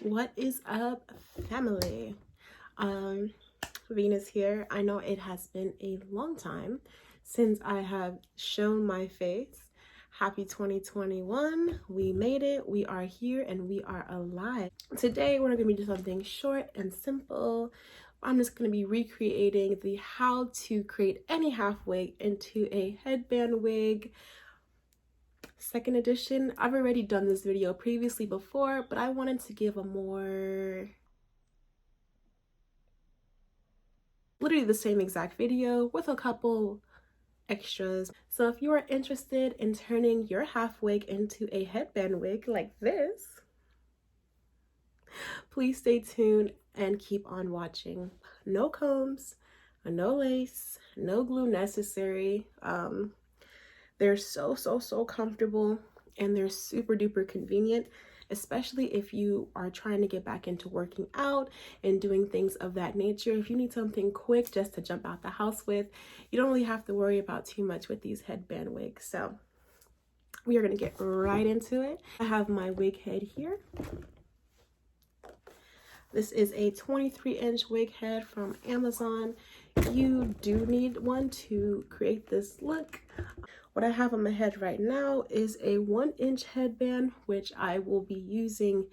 What is up, family? Venus here. I know it has been a long time since I have shown my face. Happy 2021. We made it. We are here and we are alive. Today we're going to be doing something short and simple. I'm just going to be recreating the how to create any half wig into a headband wig. Second edition. I've already done this video previously before, but I wanted to give a more literally the same exact video with a couple extras. So if you are interested in turning your half wig into a headband wig like this, please stay tuned and keep on watching. No combs, no lace, no glue necessary. They're so comfortable and they're super duper convenient, especially if you are trying to get back into working out and doing things of that nature. If you need something quick just to jump out the house with, you don't really have to worry about too much with these headband wigs. So we are going to get right into it. I have my wig head here. This is a 23-inch wig head from Amazon. You do need one to create this look. What I have on my head right now is a 1-inch headband, which I will be using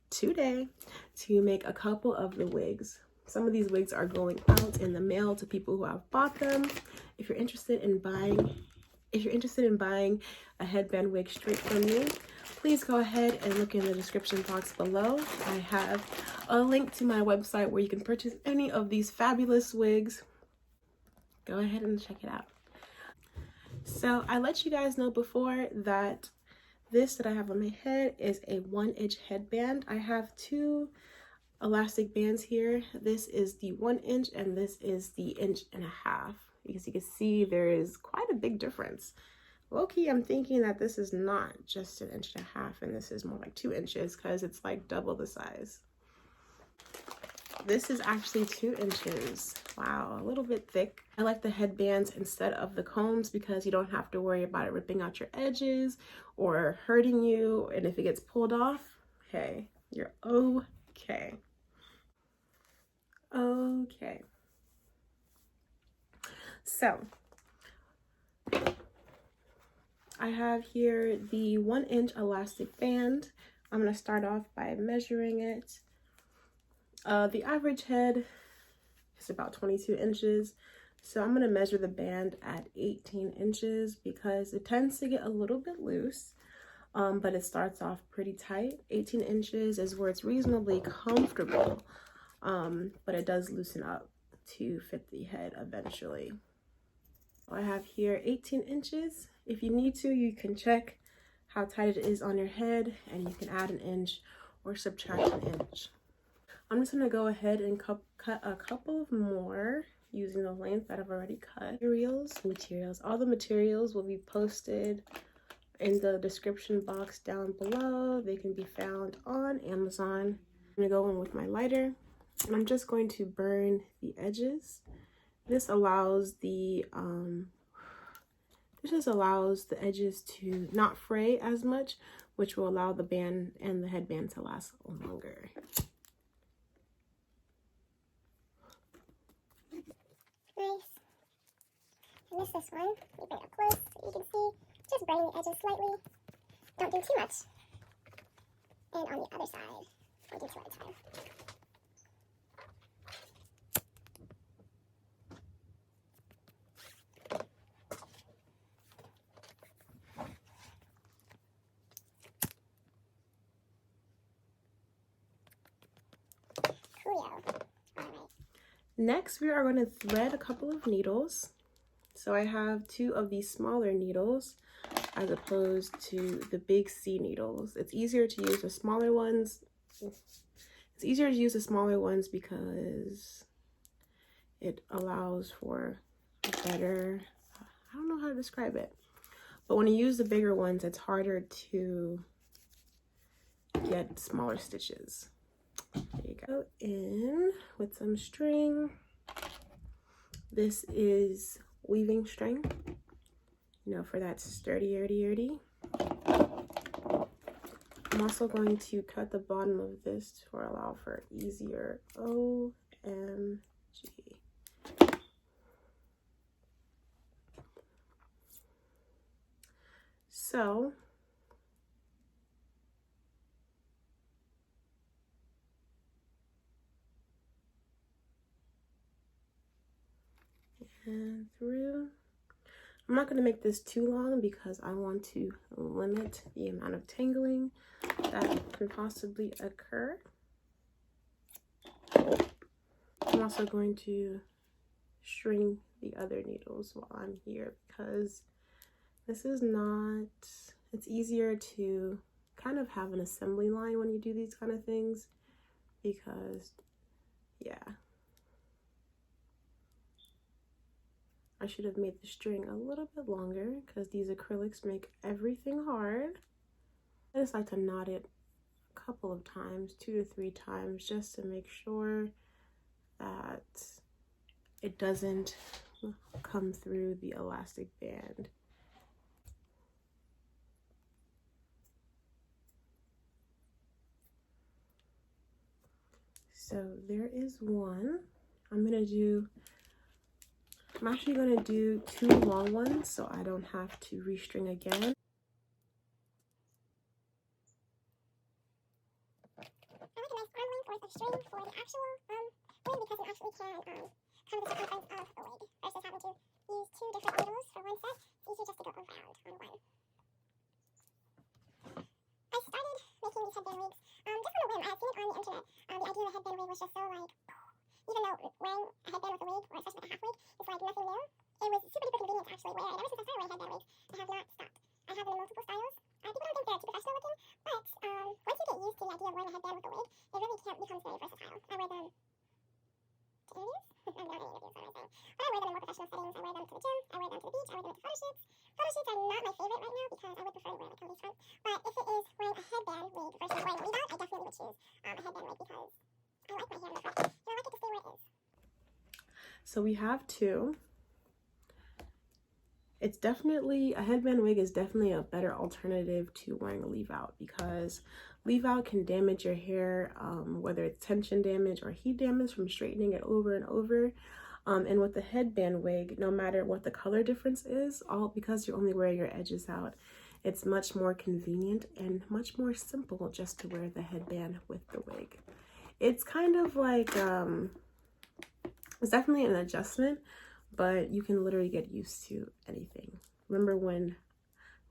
today to make a couple of the wigs. Some of these wigs are going out in the mail to people who have bought them. If you're interested in buying a headband wig straight from me, please go ahead and look in the description box below. I have a link to my website where you can purchase any of these fabulous wigs. Go ahead and check it out. So I let you guys know before that this that I have on my head is a 1-inch headband. I have two elastic bands here. This is the 1-inch and this is the 1.5 inches. As you can see, there is quite a big difference. Low-key, I'm thinking that this is not just 1.5 inches and this is more like 2 inches because it's like double the size. This is actually 2 inches. Wow, a little bit thick. I like the headbands instead of the combs because you don't have to worry about it ripping out your edges or hurting you. And if it gets pulled off, hey, you're okay. Okay. So I have here the 1-inch elastic band. I'm going to start off by measuring it. The average head is about 22 inches. So I'm going to measure the band at 18 inches because it tends to get a little bit loose, but it starts off pretty tight. 18 inches is where it's reasonably comfortable, but it does loosen up to fit the head eventually. I have here 18 inches. If you need to, you can check how tight it is on your head and you can add 1 inch or subtract 1 inch. I'm just gonna go ahead and cut a couple of more using the length that I've already cut. Materials. All the materials will be posted in the description box down below. They can be found on Amazon. I'm gonna go in with my lighter and I'm just going to burn the edges. This allows the edges to not fray as much, which will allow the band and the headband to last longer. Nice. I missed this one. You bring it up close so you can see. Just burning the edges slightly. Don't do too much. And on the other side, don't do two at a time. Next, we are going to thread a couple of needles. So I have 2 of these smaller needles as opposed to the big C needles. It's easier to use the smaller ones. Because it allows for better, I don't know how to describe it. But when you use the bigger ones, it's harder to get smaller stitches. There you go. In with some string. This is weaving string, you know, for that sturdy. I'm also going to cut the bottom of this to allow for easier OMG. So and through. I'm not going to make this too long because I want to limit the amount of tangling that can possibly occur. I'm also going to string the other needles while I'm here because this is not, it's easier to kind of have an assembly line when you do these kind of things because, yeah. I should have made the string a little bit longer because these acrylics make everything hard. I just like to knot it a couple of times, 2 to 3 times, just to make sure that it doesn't come through the elastic band. So there is one. I'm actually gonna do 2 long ones so I don't have to restring again. I like a nice arm length worth of string for the actual wig because you actually can cover the circumference of the wig versus having to use 2 different needles for one set. It's easier just to go around on one. I started making these headband wigs just on a whim. I had seen it on the internet. The idea of a headband wig was just so like, even though wearing a headband with a wig, or especially with a half wig, is like nothing new, it was super duper convenient to actually wear. And ever since I started wearing headband wigs, I have not stopped. I have them in multiple styles. People don't think they're too professional looking, but once you get used to the idea of wearing a headband with a wig, it really becomes very versatile. I wear them to interviews. I'm not in interviews, what am I saying? But I wear them in more professional settings. I wear them to the gym. I wear them to the beach. I wear them to photo shoots. Photo shoots are not my favorite right now because I would prefer to wear like a lace front. But if it is wearing a headband wig versus wearing a weave out, I definitely would choose a headband wig because I like my hair in the front. I like it to stay where it is. So we have 2. It's definitely, a headband wig is definitely a better alternative to wearing a leave out because leave out can damage your hair, whether it's tension damage or heat damage from straightening it over and over. And with the headband wig, no matter what the color difference is, all because you're only wearing your edges out, it's much more convenient and much more simple just to wear the headband with the wig. It's kind of like, it's definitely an adjustment, but you can literally get used to anything. Remember when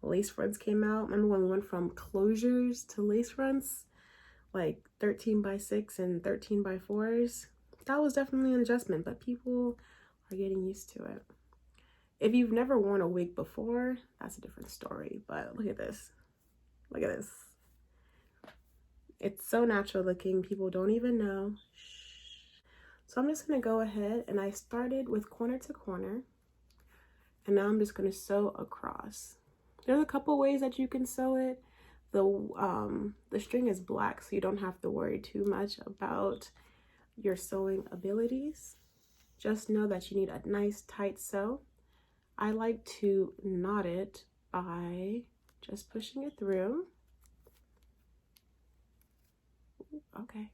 lace fronts came out? Remember when we went from closures to lace fronts? Like 13x6 and 13x4s? That was definitely an adjustment, but people are getting used to it. If you've never worn a wig before, that's a different story, but look at this. Look at this. It's so natural looking, people don't even know. So I'm just gonna go ahead, and I started with corner to corner, and now I'm just gonna sew across. There's a couple ways that you can sew it. The string is black, so you don't have to worry too much about your sewing abilities. Just know that you need a nice tight sew. I like to knot it by just pushing it through. Okay.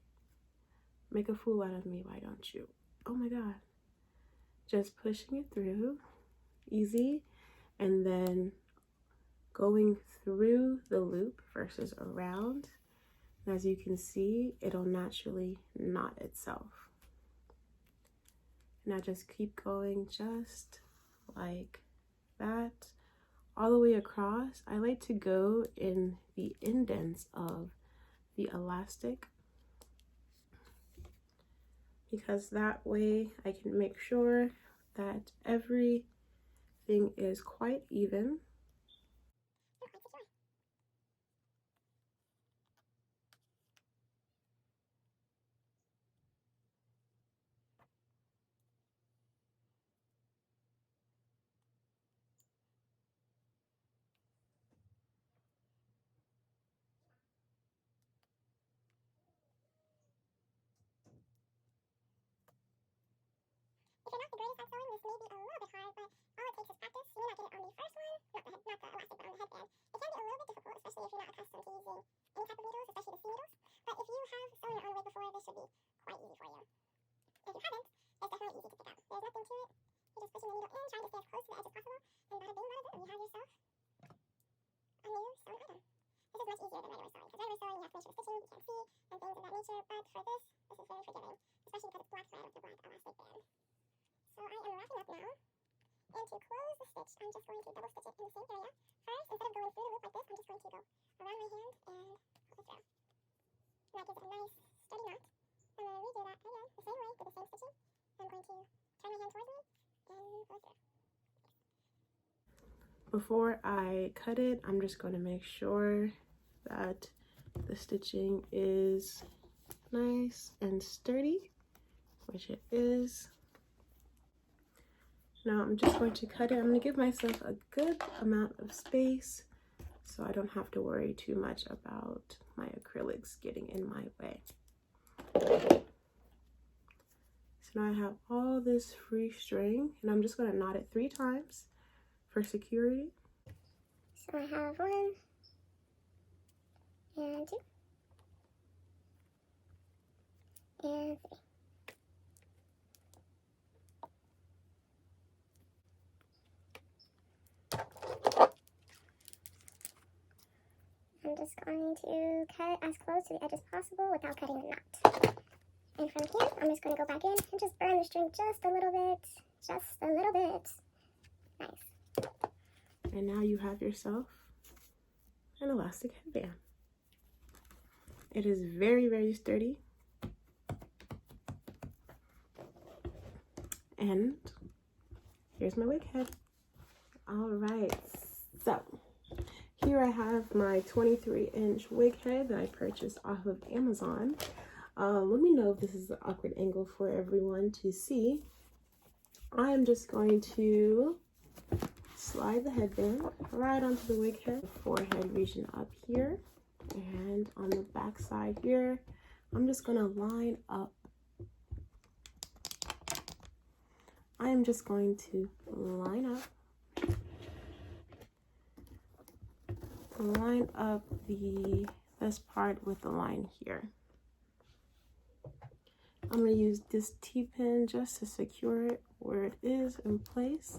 Make a fool out of me, why don't you? Oh my God. Just pushing it through, easy, and then going through the loop versus around. And as you can see, it'll naturally knot itself. Now just keep going just like that, all the way across. I like to go in the indents of the elastic because that way I can make sure that everything is quite even. If you're not the greatest at sewing, this may be a little bit hard, but all it takes is practice. You may not get it on the first one, not the elastic, but on the headband. It can be a little bit difficult, especially if you're not accustomed to using any type of needles, especially the C needles. But if you have sewn your own wig before, this should be quite easy for you. If you haven't, it's definitely easy to pick out. There's nothing to it. You're just pushing the needle in, trying to stay as close to the edge as possible, and bada bing, bada boom, you have yourself a new sewn item. This is much easier than regular sewing, because regular sewing you have to make sure the stitching, you can't see, and things of that nature, but for this is very forgiving, especially because it's black thread with the black elastic band. So I am wrapping up now, and to close the stitch, I'm just going to double stitch it in the same area. First, instead of going through the loop like this, I'm just going to go around my hand and pull it through. And that gives it a nice, sturdy knot. I'm going to redo that again, the same way, with the same stitching. I'm going to turn my hand towards me and pull it through. Before I cut it, I'm just going to make sure that the stitching is nice and sturdy, which it is. Now I'm just going to cut it. I'm going to give myself a good amount of space so I don't have to worry too much about my acrylics getting in my way. So now I have all this free string, and I'm just going to knot it 3 times for security. So I have 1 and 2 and 3. I'm just going to cut as close to the edge as possible without cutting the knot. And from here, I'm just going to go back in and just burn the string just a little bit. Just a little bit. Nice. And now you have yourself an elastic headband. It is very, very sturdy. And here's my wig head. All right, so here I have my 23-inch wig head that I purchased off of Amazon. Let me know if this is an awkward angle for everyone to see. I am just going to slide the headband right onto the wig head, forehead region up here, and on the back side here, I'm just going to line up. I am just going to line up this part with the line here. I'm going to use this T-pin just to secure it where it is in place,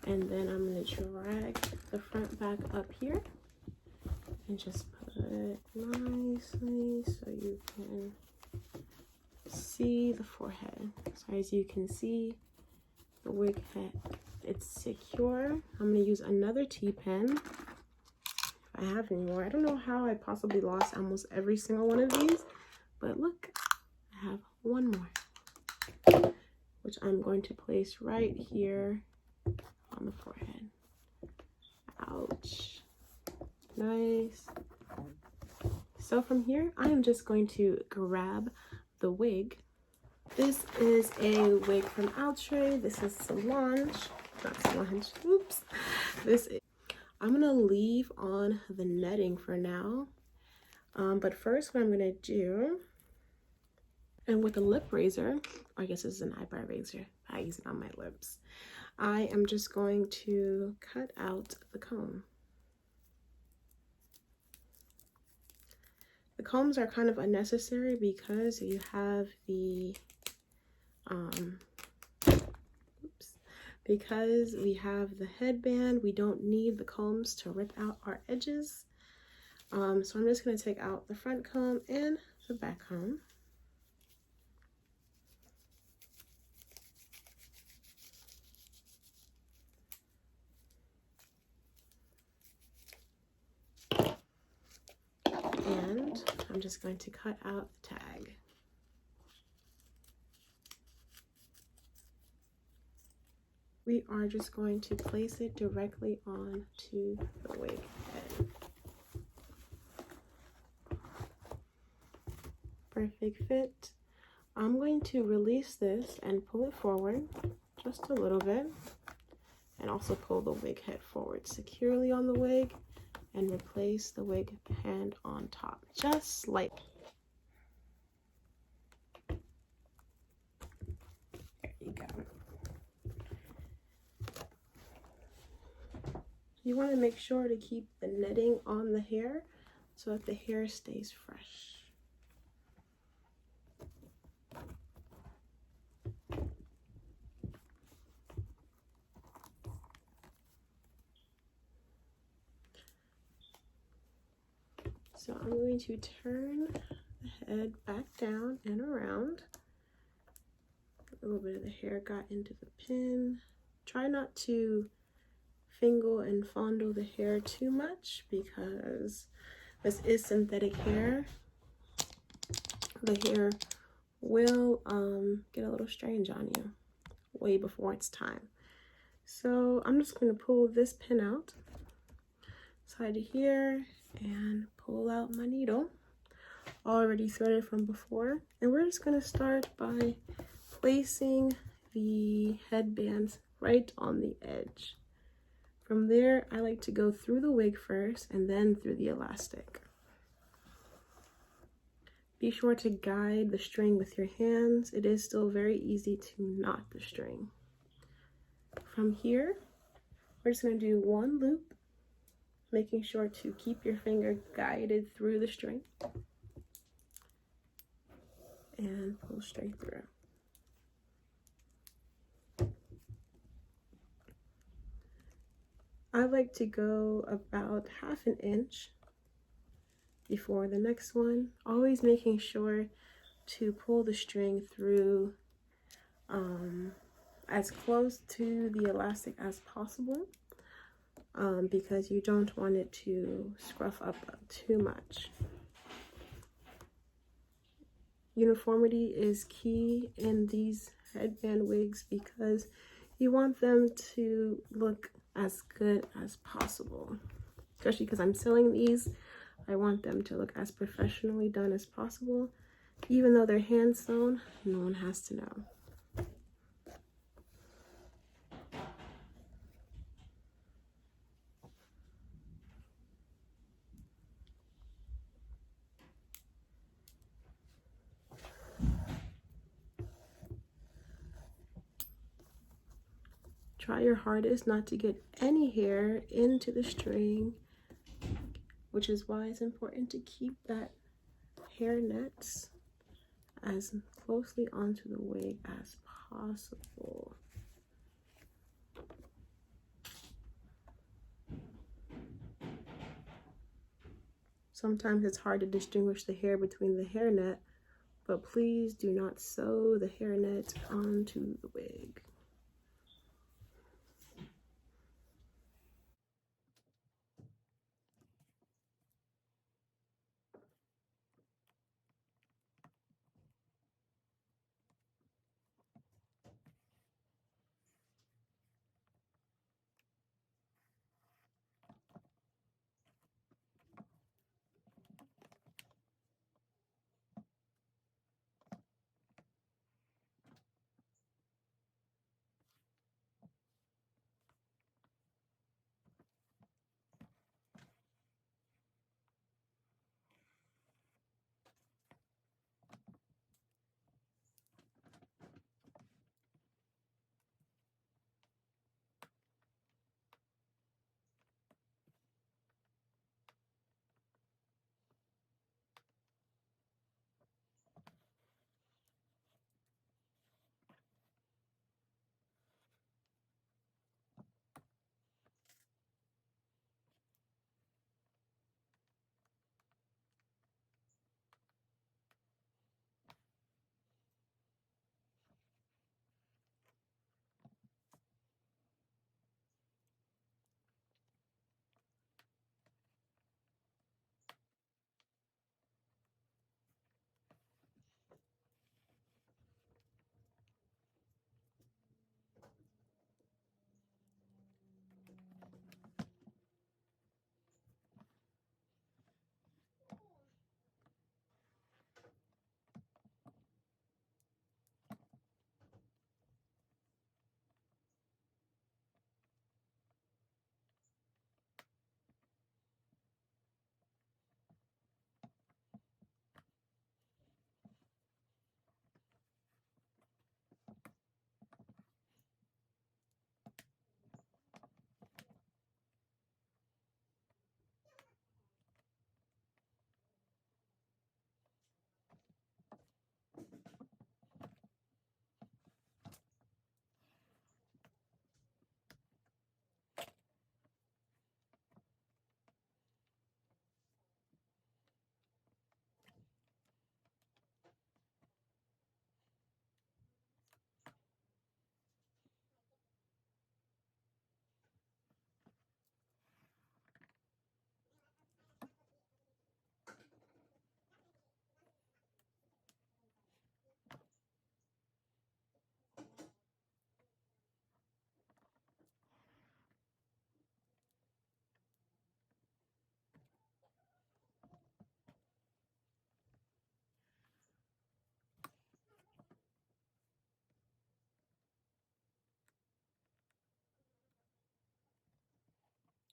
and then I'm going to drag the front back up here and just put it nicely so you can see the forehead. So as you can see, the wig head, it's secure. I'm going to use another T-pin. I have any more. I don't know how I possibly lost almost every single one of these, but look, I have one more, which I'm going to place right here on the forehead. Ouch. Nice. So from here, I am just going to grab the wig. This is a wig from Outre. This is Solange, not Solange, oops. I'm gonna leave on the netting for now, but first what I'm gonna do, and with a lip razor, I guess this is an eyebrow razor, I use it on my lips, I am just going to cut out the comb. The combs are kind of unnecessary because you have the because we have the headband, we don't need the combs to rip out our edges. So I'm just going to take out the front comb and the back comb. And I'm just going to cut out the tag. We are just going to place it directly onto the wig head. Perfect fit. I'm going to release this and pull it forward just a little bit, and also pull the wig head forward securely on the wig and replace the wig hand on top, just slightly. There you go. You want to make sure to keep the netting on the hair so that the hair stays fresh. So I'm going to turn the head back down and around. A little bit of the hair got into the pin. Try not to fingle and fondle the hair too much because this is synthetic hair. The hair will get a little strange on you way before it's time. So I'm just going to pull this pin out, side to here, and pull out my needle, already threaded from before. And we're just going to start by placing the headbands right on the edge. From there, I like to go through the wig first and then through the elastic. Be sure to guide the string with your hands. It is still very easy to knot the string. From here, we're just going to do one loop, making sure to keep your finger guided through the string and pull straight through. I like to go about ½ an inch before the next one, always making sure to pull the string through as close to the elastic as possible, because you don't want it to scruff up too much. Uniformity is key in these headband wigs because you want them to look as good as possible. Especially because I'm selling these, I want them to look as professionally done as possible. Even though they're hand sewn, no one has to know. Try your hardest not to get any hair into the string, which is why it's important to keep that hair nets as closely onto the wig as possible. Sometimes it's hard to distinguish the hair between the hairnet, but please do not sew the hairnet onto the wig.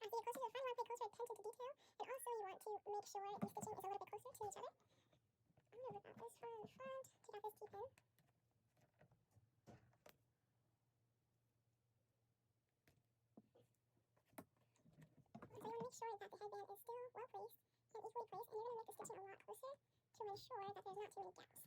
As you get closer to the front, you want to pay closer attention to detail, and also you want to make sure the stitching is a little bit closer to each other. I'm going to rip out this from the front, take out this T-pin. So you want to make sure that the headband is still well placed and equally placed, and you're going to make the stitching a lot closer to ensure that there's not too many gaps.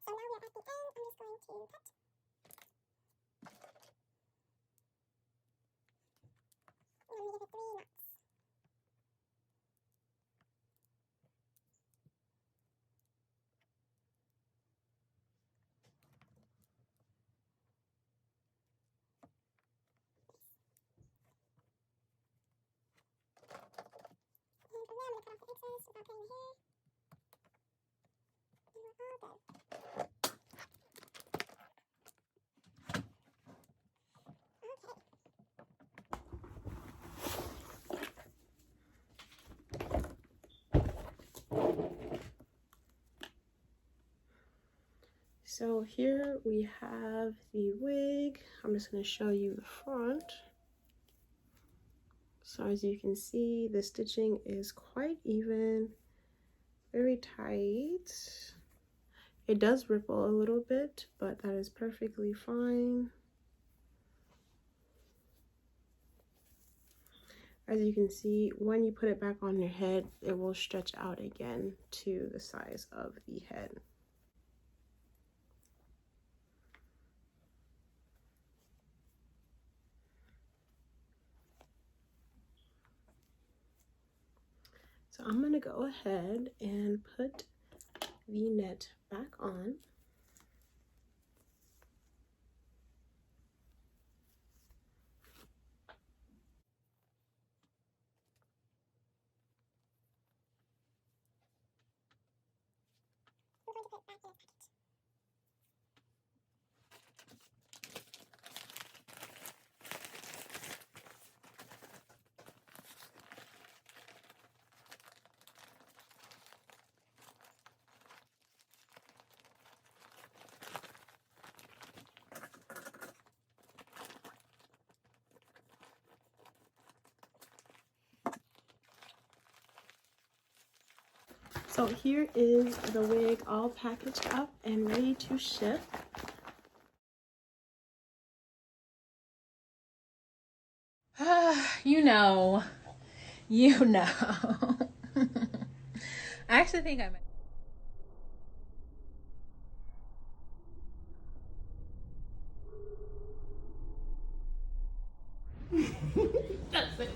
So now we are at the end. I'm just going to cut. And I'm going to give it 3 knots. And from there, I'm going to cut off the excess without cutting the hair. And we're all done. Okay. So here we have the wig. I'm just going to show you the front. So as you can see, the stitching is quite even, very tight. It does ripple a little bit, but that is perfectly fine. As you can see, when you put it back on your head, it will stretch out again to the size of the head. So I'm going to go ahead and put the net back on. We're going to put it back in its package. So here is the wig all packaged up and ready to ship. You know. I actually think I might. That's it.